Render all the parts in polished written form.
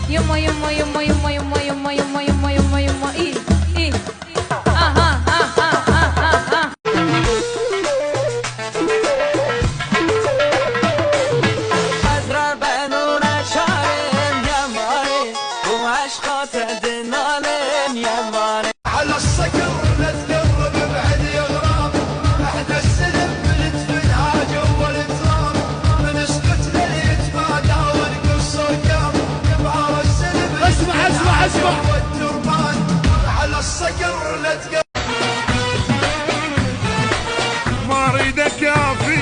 يما يما يما يما يما يما يما يما يما يما ايه ايه ها أزرار بنونا شارم يا ماري وعشقة تدنالين يا ماري على الصقر لا تقرب بعد يغرام احنا السلم بنتفنها جوا الترام بنسكت لليتمادى ونقص الكام يبعر السلم اسمع والتربان على الصقر لا تقرب ما اريدك كافي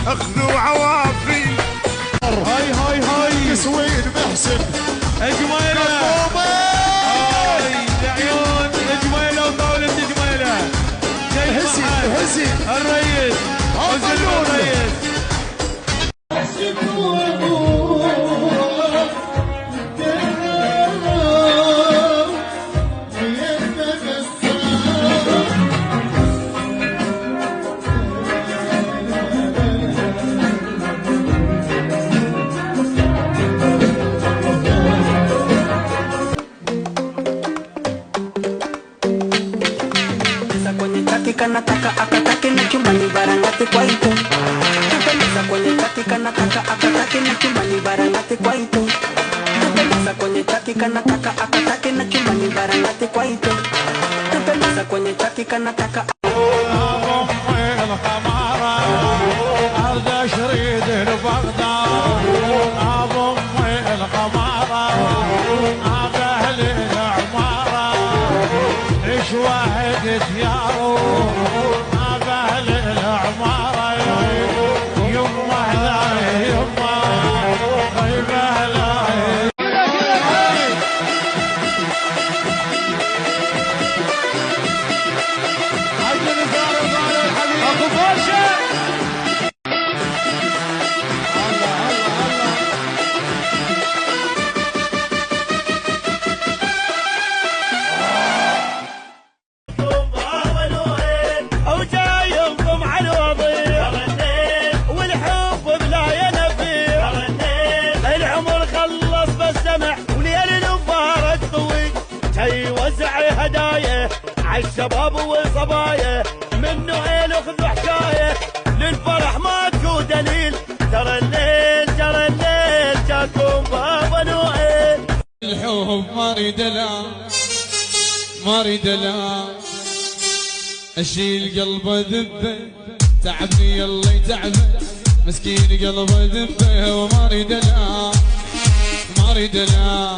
اخذوا عوافي هاي سويد محسن اجميله هاي العيون اجميله وطاوله اجميله هزي الريس حزن الريس Nataka akatake na chumbani barangati kwaito tupendeza kwenye chati kanataka akatake na chumbani barangati kwaito tupendeza kwenye chati kanataka akatake na chumbani barangati kwaito tupendeza kwenye chati kanataka ارجع شريد البغداد ابو امي القماره ابو اهل العماره ايش واحد دياره ابو اهل العماره يمه لا يمه غيبه لا اخو فاشل هدايا عالشباب والصبايا من نوعين اخذوا حكايه للفرح ماكو دليل ترى الليل جاكم بابا نوعين الحب ما اريد لا اشيل قلبه ذبه تعبني يلا يتعبه مسكين قلبه ذبه وما اريد لا